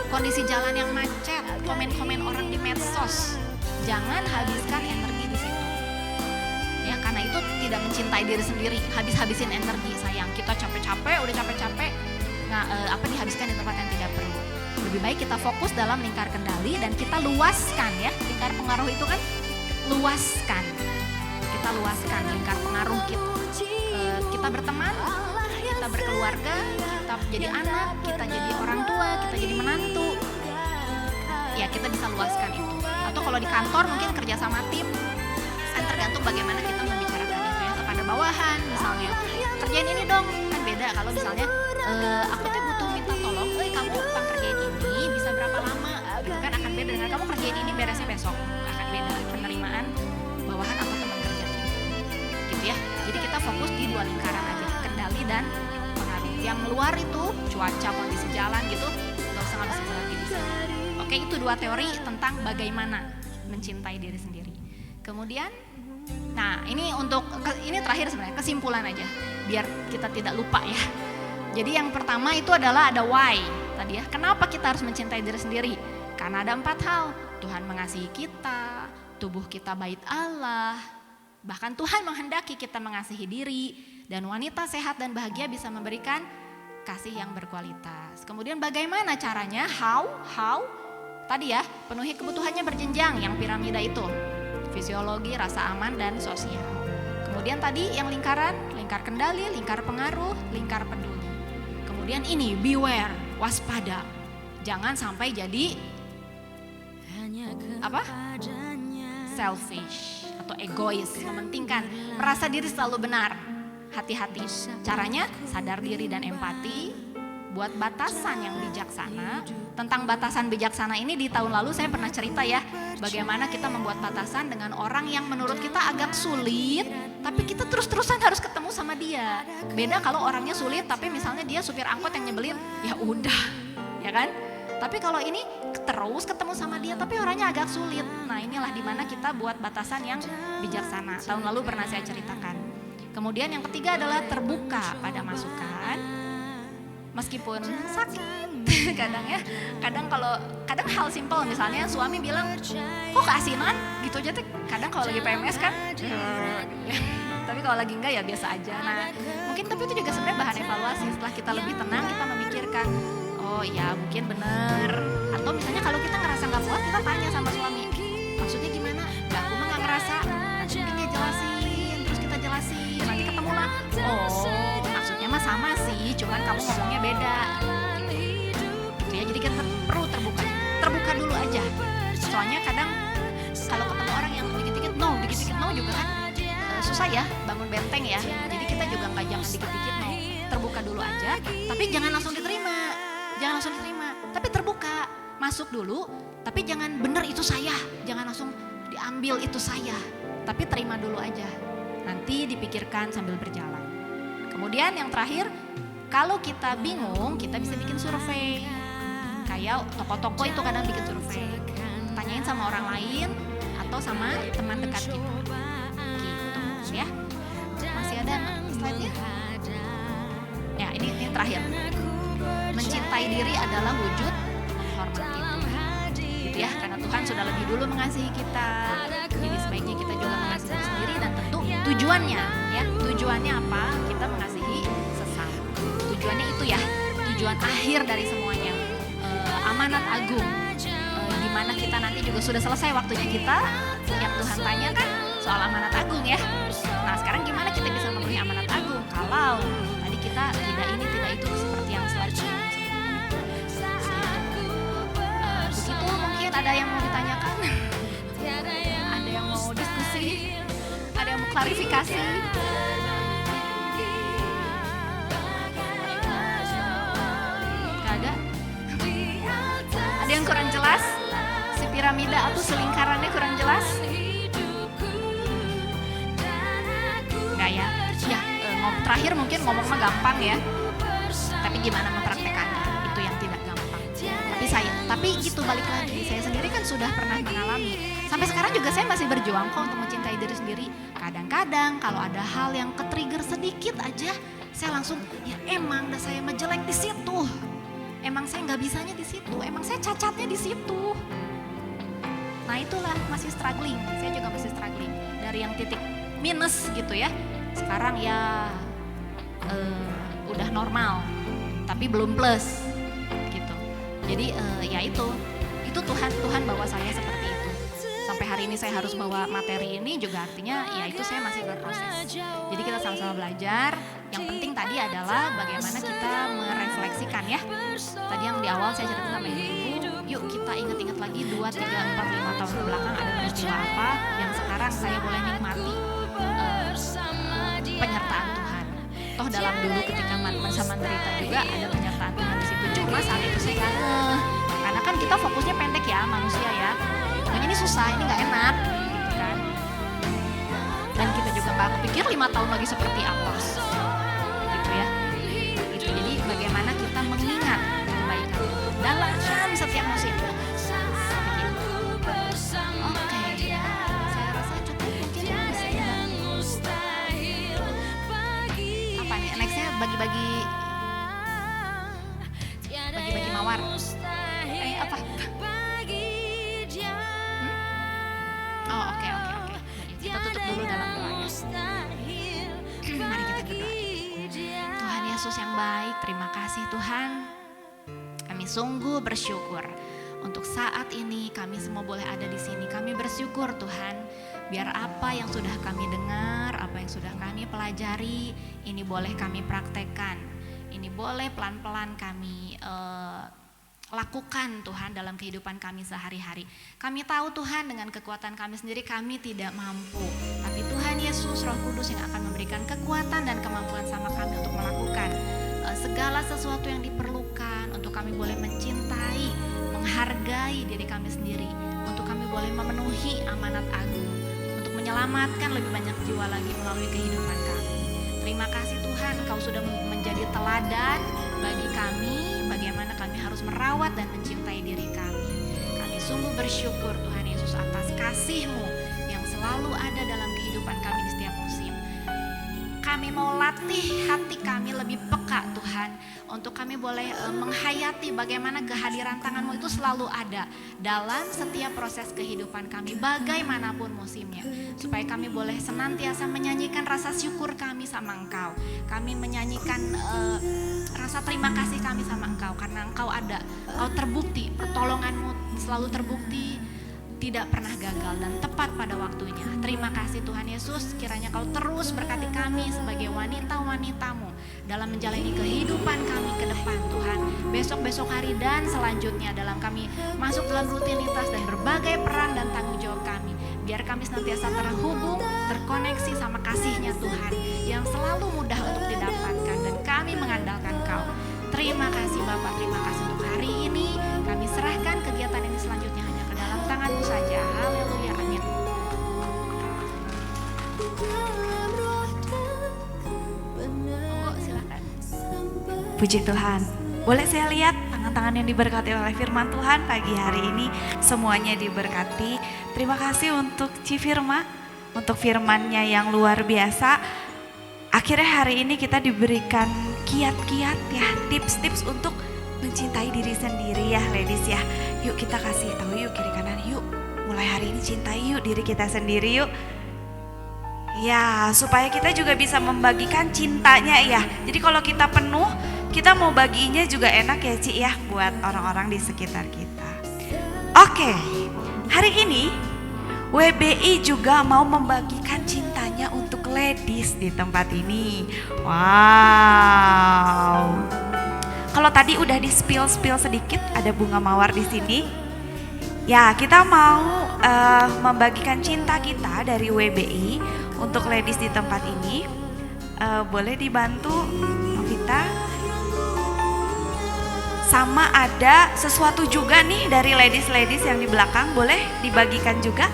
kondisi jalan yang macet, komen-komen orang di medsos, jangan habiskan energi di situ ya, karena itu tidak mencintai diri sendiri, habis-habisin energi sayang, kita capek-capek, udah capek-capek, dihabiskan di tempat yang tidak perlu. Lebih baik kita fokus dalam lingkar kendali dan kita luaskan ya. Lingkar pengaruh itu kan luaskan. Kita luaskan lingkar pengaruh kita. Kita berteman, kita berkeluarga, kita jadi anak, kita jadi orang tua, kita jadi menantu. Ya kita bisa luaskan itu. Atau kalau di kantor mungkin kerja sama tim, kan tergantung bagaimana kita membicarakan itu ya kepada bawahan misalnya. Kerjain ini dong, kan beda kalau misalnya aku tuh butuh minta tolong, kamu tukang kerjain ini bisa berapa lama, gitu kan akan beda dengan kamu kerjain ini beresnya besok, akan beda penerimaan bawahan atau teman kerja gitu ya. Jadi kita fokus di dua lingkaran aja, kendali dan pengaruh. Yang luar itu cuaca, kondisi jalan gitu nggak usah ngabisin lagi di sini. Oke, itu dua teori tentang bagaimana mencintai diri sendiri. Kemudian nah ini terakhir sebenarnya kesimpulan aja biar kita tidak lupa ya. Jadi yang pertama itu adalah ada why tadi ya. Kenapa kita harus mencintai diri sendiri? Karena ada 4 hal. Tuhan mengasihi kita, tubuh kita bait Allah, bahkan Tuhan menghendaki kita mengasihi diri, dan wanita sehat dan bahagia bisa memberikan kasih yang berkualitas. Kemudian bagaimana caranya? How? Tadi ya, penuhi kebutuhannya berjenjang yang piramida itu. Fisiologi, rasa aman, dan sosial. Kemudian tadi yang lingkar kendali, lingkar pengaruh, lingkar peduli. Kemudian ini beware, waspada. Jangan sampai jadi selfish atau egois, mementingkan, merasa diri selalu benar. Hati-hati. Caranya sadar diri dan empati. Buat batasan yang bijaksana. Tentang batasan bijaksana ini di tahun lalu saya pernah cerita ya, bagaimana kita membuat batasan dengan orang yang menurut kita agak sulit, tapi kita terus-terusan harus ketemu sama dia. Beda kalau orangnya sulit tapi misalnya dia supir angkot yang nyebelin, ya udah, ya kan? Tapi kalau ini terus ketemu sama dia tapi orangnya agak sulit. Nah, inilah dimana kita buat batasan yang bijaksana. Tahun lalu pernah saya ceritakan. Kemudian yang ketiga adalah terbuka pada masukan. Meskipun sakit kadang hal simpel, misalnya suami bilang kok keasinan gitu aja tuh, kadang kalau lagi PMS kan tapi kalau lagi enggak ya biasa aja. Nah mungkin tapi itu juga sebenarnya bahan evaluasi. Setelah kita lebih tenang, kita memikirkan oh iya mungkin bener, atau misalnya kalau kita ngerasa nggak puas, kita tanya sama suami maksudnya gimana, aku mah nggak ngerasa, nanti mungkin dia jelasin, terus kita jelasin, nanti ketemu lah, oh maksudnya mah sama sih, cuman kamu ngomongnya beda gitu ya. Jadi kita perlu terbuka dulu aja. Soalnya kadang kalau ketemu orang yang dikit-dikit no juga kan susah ya bangun benteng ya. Jadi kita juga nggak jangan dikit-dikit no, terbuka dulu aja, tapi jangan langsung diterima, tapi terbuka, masuk dulu, tapi jangan bener itu saya, jangan langsung diambil itu saya, tapi terima dulu aja, nanti dipikirkan sambil berjalan. Kemudian yang terakhir, Kalau kita bingung, kita bisa bikin survei. Kayak toko-toko itu kadang bikin survei. Tanyain sama orang lain atau sama teman dekat kita. Gitu ya. Masih ada slide-nya? Ya, ini terakhir. Mencintai diri adalah wujud menghormati Tuhan. Gitu ya, karena Tuhan sudah lebih dulu mengasihi kita. Jadi sebaiknya kita juga mengasihi diri sendiri, dan tentu tujuannya ya. Tujuannya apa? Kita mengasihi sesama. Tujuannya itu ya, tujuan akhir dari semuanya. Amanat agung. Di mana kita nanti juga sudah selesai waktunya kita, yang Tuhan tanyakan soal amanat agung ya. Nah, sekarang gimana kita bisa memenuhi amanat agung kalau tadi kita tidak ini tidak itu seperti yang selanjutnya. Begitu, mungkin ada yang mau ditanyakan, ada yang mau diskusi, ada yang mau klarifikasi. Gak ada? Ada yang kurang jelas? Si piramida atau selingkarannya kurang jelas? Enggak ya? Ya, terakhir mungkin ngomong mah gampang ya. Tapi gimana mempraktekannya? Itu yang tidak gampang. Tapi gitu, balik lagi. Saya sendiri kan sudah pernah mengalami. Sampai sekarang juga saya masih berjuang kok untuk mencintai diri sendiri. Kadang-kadang kalau ada hal yang ke-trigger sedikit aja, saya langsung, ya emang dah saya mah jelek di situ. Emang saya nggak bisanya di situ. Emang saya cacatnya di situ. Nah itulah, masih struggling. Saya juga masih struggling dari yang titik minus gitu ya. Sekarang ya udah normal, tapi belum plus gitu. Jadi ya itu Tuhan bawa saya seperti itu. Sampai hari ini saya harus bawa materi ini juga artinya ya itu saya masih berproses. Jadi kita sama-sama belajar. Yang penting tadi adalah bagaimana kita merefleksikan ya. Tadi yang di awal saya cerita sama ibu, yuk kita ingat-ingat lagi 2, 3, 4, 5 tahun ke belakang ada peristiwa apa yang sekarang saya boleh nikmati penyertaan Tuhan. Toh dalam dulu ketika masa menderita juga ada penyertaan Tuhan di situ. Cuma saat itu saya nggak ngeh, karena kan kita fokusnya pendek ya manusia ya. Pokoknya ini susah, ini nggak enak, gitu kan. Dan kita juga nggak kepikir 5 tahun lagi seperti apa, gitu ya. Gitu. Jadi bagaimana kita mengingat kebaikan Tuhan dalam setiap musim. Oke, saya rasa cukup mungkin bisa ya. Apa nih? Nextnya bagi-bagi mawar. Apa? Oh oke. Kita tutup dulu dalam doanya. Mari kita berdoa. Tuhan Yesus yang baik, terima kasih Tuhan. Kami sungguh bersyukur untuk saat ini kami semua boleh ada di sini. Kami bersyukur Tuhan, biar apa yang sudah kami dengar, apa yang sudah kami pelajari, ini boleh kami praktekkan. Ini boleh pelan-pelan kami lakukan Tuhan dalam kehidupan kami sehari-hari. Kami tahu Tuhan dengan kekuatan kami sendiri kami tidak mampu. Tapi Tuhan Yesus Roh Kudus yang akan memberikan kekuatan dan kemampuan sama kami untuk melakukan segala sesuatu yang diperlukan untuk kami boleh mencintai, menghargai diri kami sendiri, untuk kami boleh memenuhi amanat agung, untuk menyelamatkan lebih banyak jiwa lagi melalui kehidupan kami. Terima kasih Tuhan, Kau sudah menjadi teladan bagi kami, bagaimana kami harus merawat dan mencintai diri kami. Kami sungguh bersyukur Tuhan Yesus atas kasih-Mu yang selalu ada dalam kehidupan kami di setiap musim. Kami mau latih hati kami lebih peka Tuhan, untuk kami boleh menghayati bagaimana kehadiran tangan-Mu itu selalu ada dalam setiap proses kehidupan kami, bagaimanapun musimnya. Supaya kami boleh senantiasa menyanyikan rasa syukur kami sama Engkau. Kami menyanyikan rasa terima kasih kami sama Engkau, karena Engkau ada, Engkau terbukti, pertolongan-Mu selalu terbukti, tidak pernah gagal dan tepat pada waktunya. Terima kasih Tuhan Yesus, kiranya Kau terus berkati kami sebagai wanita-wanita-Mu dalam menjalani kehidupan kami ke depan Tuhan. Besok-besok hari dan selanjutnya dalam kami masuk dalam rutinitas dan berbagai peran dan tanggung jawab kami. Biar kami senantiasa terhubung, terkoneksi sama kasih-Nya Tuhan yang selalu mudah untuk didapatkan, dan kami mengandalkan Kau. Terima kasih Bapa, terima kasih untuk hari ini. Kami serahkan kegiatan ini selanjutnya hanya ke dalam tangan-Mu saja. Haleluya, amin. Monggo silakan. Puji Tuhan. Boleh saya lihat tangan-tangan yang diberkati oleh firman Tuhan pagi hari ini, semuanya diberkati. Terima kasih untuk Ci Firma, untuk firman-Nya yang luar biasa. Akhirnya hari ini kita diberikan kiat-kiat ya, tips-tips untuk mencintai diri sendiri ya ladies ya. Yuk kita kasih tahu yuk kiri kanan, yuk mulai hari ini cintai yuk diri kita sendiri yuk. Ya supaya kita juga bisa membagikan cintanya ya. Jadi kalau kita penuh, kita mau baginya juga enak ya Ci ya buat orang-orang di sekitar kita. Oke, hari ini WBI juga mau membagikan cintanya untuk ladies di tempat ini. Wow. Kalau tadi udah di spill sedikit, ada bunga mawar di sini. Ya, kita mau membagikan cinta kita dari WBI untuk ladies di tempat ini. Boleh dibantu Novita? Sama ada sesuatu juga nih dari ladies-ladies yang di belakang, boleh dibagikan juga?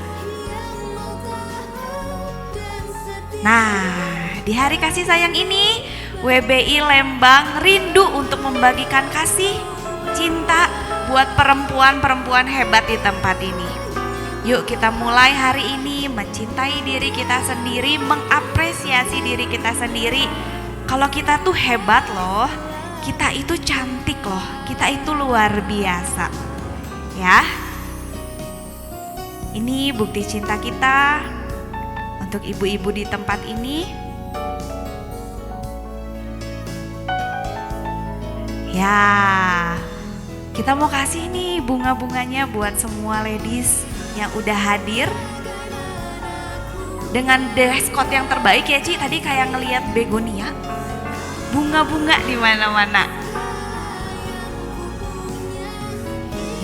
Nah, di hari kasih sayang ini WBI Lembang rindu untuk membagikan kasih cinta buat perempuan-perempuan hebat di tempat ini. Yuk kita mulai hari ini mencintai diri kita sendiri, mengapresiasi diri kita sendiri. Kalau kita tuh hebat loh, kita itu cantik loh, kita itu luar biasa. Ya. Ini bukti cinta kita untuk ibu-ibu di tempat ini. Ya, kita mau kasih nih bunga-bunganya buat semua ladies yang udah hadir dengan dress code yang terbaik ya Ci. Tadi kayak ngelihat begonia, bunga-bunga di mana-mana.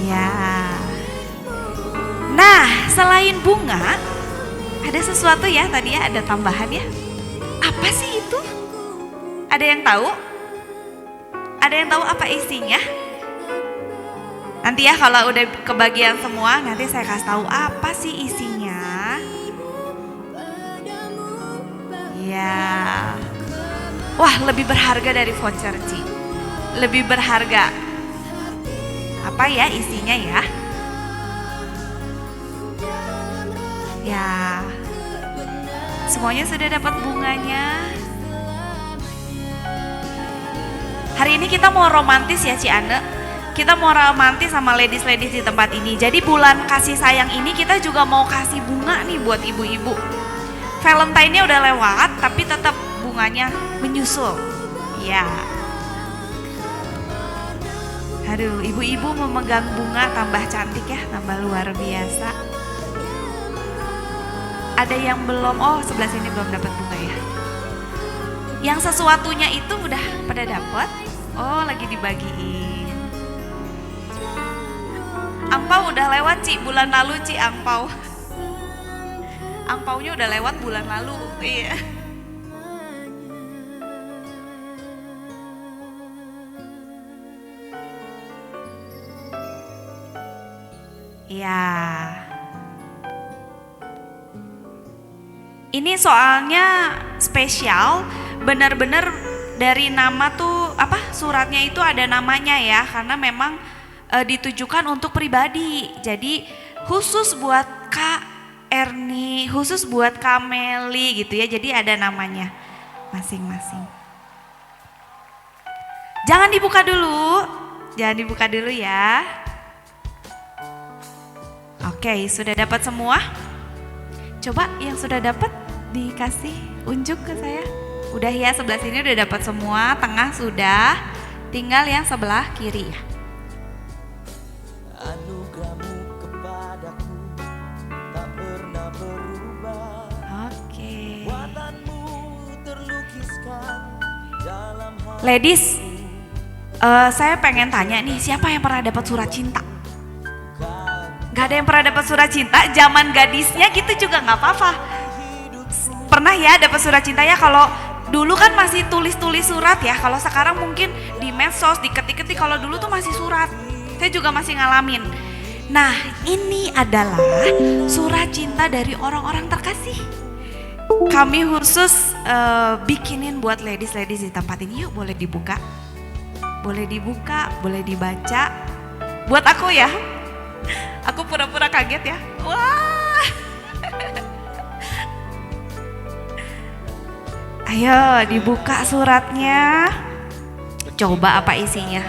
Ya. Nah, selain bunga, ada sesuatu ya tadi ya, ada tambahan ya. Apa sih itu? Ada yang tahu? Ada yang tahu apa isinya? Nanti ya kalau udah kebagian semua, nanti saya kasih tahu apa sih isinya. Ya. Wah, lebih berharga dari voucher Ci. Lebih berharga. Apa ya isinya ya? Ya. Semuanya sudah dapat bunganya. Hari ini kita mau romantis ya Ci Ande. Kita mau romantis sama ladies-ladies di tempat ini. Jadi bulan kasih sayang ini kita juga mau kasih bunga nih buat ibu-ibu. Valentine-nya udah lewat tapi tetap bunganya menyusul. Ya. Aduh, ibu-ibu memegang bunga tambah cantik ya, tambah luar biasa. Ada yang belum, oh sebelah sini belum dapat bunga ya. Yang sesuatunya itu udah pada dapat. Oh, lagi dibagiin. Angpau udah lewat Ci, bulan lalu Ci angpau. Angpaunya udah lewat bulan lalu. Iya. Iya. Ini soalnya spesial, benar-benar dari nama tuh apa suratnya itu ada namanya ya, karena memang ditujukan untuk pribadi. Jadi khusus buat Kak Erni, khusus buat Kak Meli gitu ya. Jadi ada namanya masing-masing. Jangan dibuka dulu ya. Oke, sudah dapat semua? Coba yang sudah dapat dikasih unjuk ke saya. Udah ya, sebelah sini udah dapat semua, tengah sudah, tinggal yang sebelah kiri ya. Anugerahmu kepadaku tak pernah berubah. Oke. Buatanmu terlukiskan dalam hati. Ladies, saya pengen tanya nih, siapa yang pernah dapat surat cinta? Gak ada yang pernah dapat surat cinta, zaman gadisnya gitu juga gak apa-apa. Pernah ya dapat surat cinta ya, kalau dulu kan masih tulis-tulis surat ya, kalau sekarang mungkin di medsos, diketik-ketik, kalau dulu tuh masih surat. Saya juga masih ngalamin. Nah, ini adalah surat cinta dari orang-orang terkasih. Kami khusus bikinin buat ladies-ladies di tempat ini, yuk boleh dibuka. boleh dibuka, boleh dibaca. Buat aku ya, aku pura-pura kaget ya. Wah. Ayo dibuka suratnya. Coba apa isinya?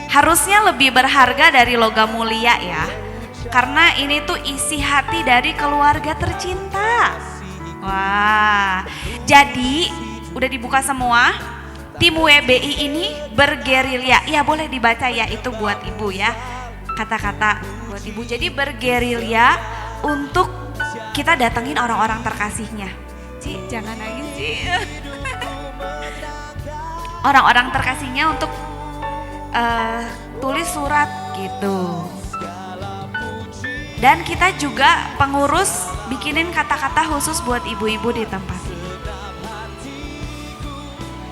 Harusnya lebih berharga dari logam mulia ya. Karena ini tuh isi hati dari keluarga tercinta. Wah, jadi udah dibuka semua. Tim WBI ini bergerilya. Ya boleh dibaca ya, itu buat ibu ya. Kata-kata buat ibu. Jadi bergerilya untuk kita datengin orang-orang terkasihnya. Ci, jangan nangis Ci. Orang-orang terkasihnya untuk tulis surat gitu. Dan kita juga pengurus bikinin kata-kata khusus buat ibu-ibu di tempat ini.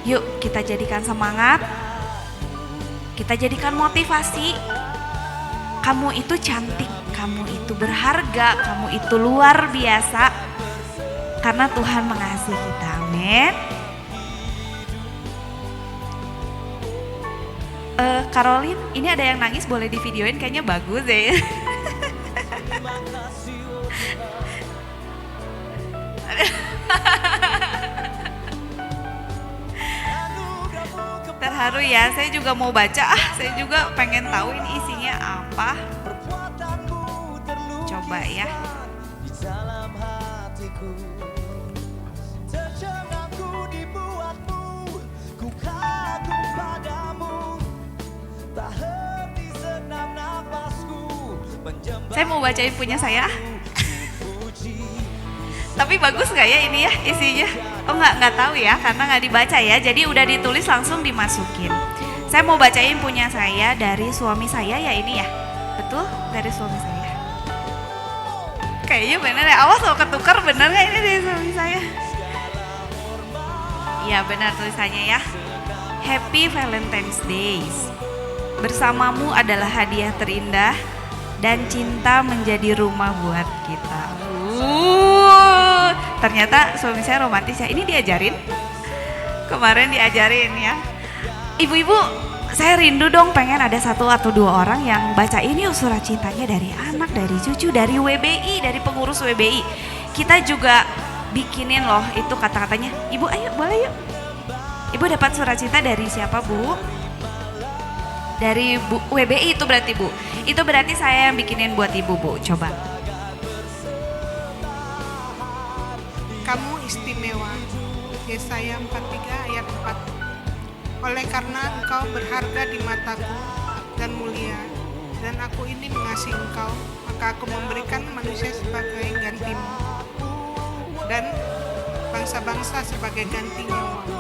Yuk kita jadikan semangat, kita jadikan motivasi. Kamu itu cantik, kamu itu berharga, kamu itu luar biasa. Karena Tuhan mengasihi kita, amin. Caroline, ini ada yang nangis, boleh di videoin, kayaknya bagus ya. Terharu ya, saya juga mau baca. Saya juga pengen tahu ini isinya apa. Coba ya. Di dalam hatiku tercengangku dibuatmu, ku kagum padamu, tak henti senam nafasku menjembah. Saya mau bacain punya saya. Tapi bagus nggak ya ini ya isinya? Oh nggak tahu ya karena nggak dibaca ya. Jadi udah ditulis langsung dimasukin. Saya mau bacain punya saya dari suami saya ya ini ya. Betul dari suami saya. Kayaknya bener ya. Awas lo ketukar, bener nggak ini dari suami saya? Iya benar tulisannya ya. Happy Valentine's Days. Bersamamu adalah hadiah terindah dan cinta menjadi rumah buat kita. Ternyata suami saya romantis ya. Ini diajarin. Kemarin diajarin ya. Ibu-ibu, saya rindu dong pengen ada 1 atau 2 orang yang baca ini surat cintanya dari anak, dari cucu, dari WBI, dari pengurus WBI. Kita juga bikinin loh itu kata-katanya. Ibu ayo boleh yuk. Ibu dapat surat cinta dari siapa Bu? Dari Bu WBI itu berarti Bu. Itu berarti saya yang bikinin buat ibu Bu. Coba. Kamu istimewa. Yesaya 43 ayat 4. Oleh karena engkau berharga di mataku dan mulia, dan aku ini mengasihi engkau, maka aku memberikan manusia sebagai gantimu, dan bangsa-bangsa sebagai ganti nyawamu.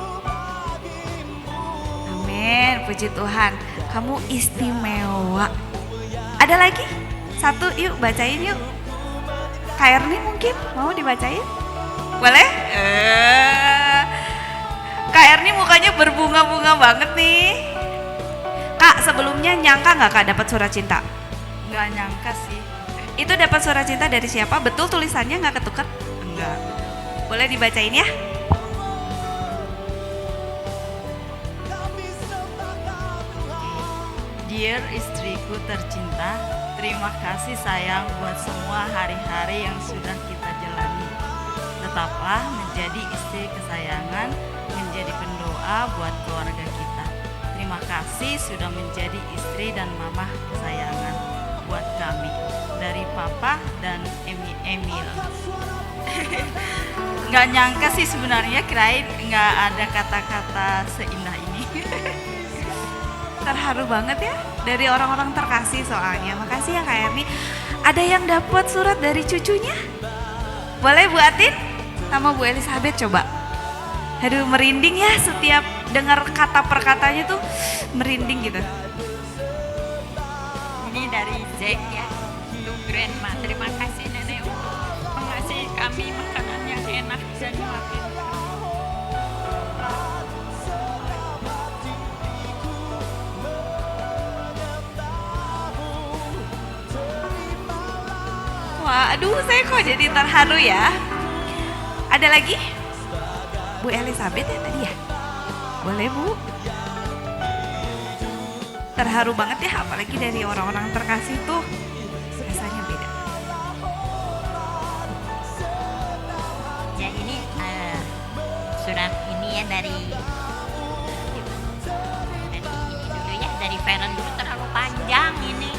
Amin, puji Tuhan. Kamu istimewa. Ada lagi? 1 yuk bacain yuk. Kak Erni mungkin mau dibacain? Boleh? Kak Erni mukanya berbunga-bunga banget nih. Kak sebelumnya nyangka nggak Kak dapat surat cinta? Nggak nyangka sih. Itu dapat surat cinta dari siapa? Betul tulisannya nggak ketukar? Enggak. Boleh dibacain ya? Dear istriku tercinta, terima kasih sayang buat semua hari-hari yang sudah kita jalani. Tetaplah menjadi istri kesayangan, menjadi pendoa buat keluarga kita. Terima kasih sudah menjadi istri dan mama kesayangan buat kami. Dari Papa dan Emil. Nggak nyangka sih sebenarnya, kirain nggak ada kata-kata seindah ini. Terharu banget ya dari orang-orang terkasih soalnya. Makasih ya Kak Erni. Ada yang dapat surat dari cucunya? Boleh Bu Atin sama Bu Elizabeth coba. Aduh merinding ya setiap dengar kata perkatanya tuh merinding gitu. Ini dari Jack ya, untuk Grandma. Terima kasih Nenek mengasihi kami makanan yang enak dan makin. Wah, aduh saya kok jadi terharu ya. Ada lagi? Bu Elizabeth ya tadi ya? Boleh Bu? Terharu banget ya, apalagi dari orang-orang terkasih tuh rasanya beda. Ya ini surat ini ya dari ini dulu ya, dari Feren dulu, terlalu panjang ini.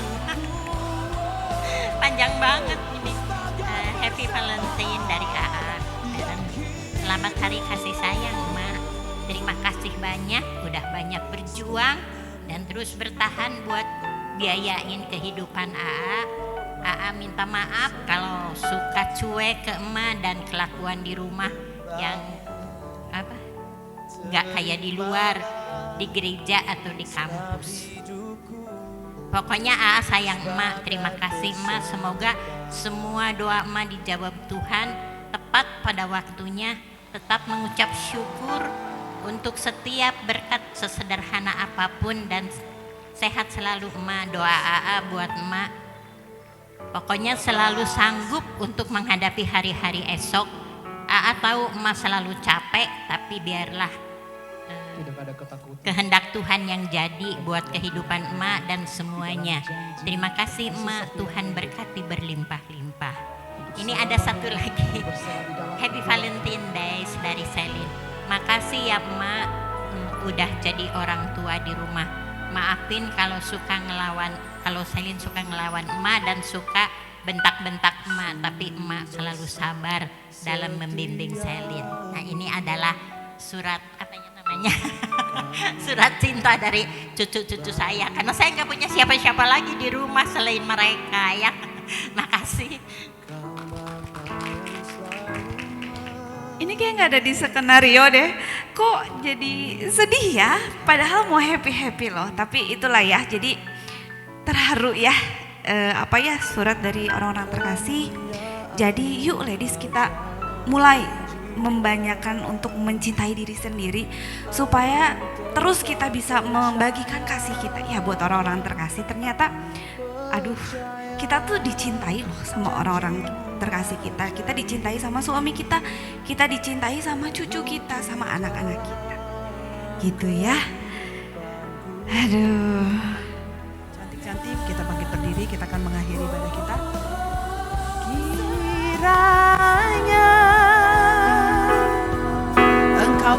Panjang banget ini. Happy Valentine dari AA Feren. Selamat hari kasih sayang Mak. Terima kasih banyak, udah banyak berjuang dan terus bertahan buat biayain kehidupan AA. AA minta maaf kalau suka cuek ke emak dan kelakuan di rumah yang nggak kayak di luar, di gereja atau di kampus. Pokoknya AA sayang emak, terima kasih emak. Semoga semua doa emak dijawab Tuhan tepat pada waktunya. Tetap mengucap syukur untuk setiap berkat sesederhana apapun dan sehat selalu emak. Doa AA buat emak. Pokoknya selalu sanggup untuk menghadapi hari-hari esok. AA tahu emak selalu capek, tapi biarlah kehendak Tuhan yang jadi buat kehidupan emak dan semuanya. Terima kasih emak, Tuhan berkati berlimpah-limpah. Ini ada satu lagi. Happy Valentine Days dari Selin. Makasih ya emak, udah jadi orang tua di rumah. Maafin kalau Selin suka ngelawan emak dan suka bentak-bentak emak, tapi emak selalu sabar dalam membimbing Selin. Nah ini adalah surat surat cinta dari cucu-cucu saya, karena saya nggak punya siapa-siapa lagi di rumah selain mereka ya. Makasih. Ini kayak nggak ada di skenario deh. Kok jadi sedih ya? Padahal mau happy-happy loh. Tapi itulah ya, jadi terharu ya. Surat dari orang-orang terkasih. Jadi yuk ladies, kita mulai membanyakan untuk mencintai diri sendiri supaya terus kita bisa membagikan kasih kita ya buat orang-orang terkasih. Ternyata kita tuh dicintai loh sama orang-orang terkasih kita. Kita dicintai sama suami kita, kita dicintai sama cucu kita, sama anak-anak kita. Gitu ya. Aduh. Cantik-cantik, kita bangkit berdiri, kita akan mengakhiri ibadah kita. Kiranya Engkau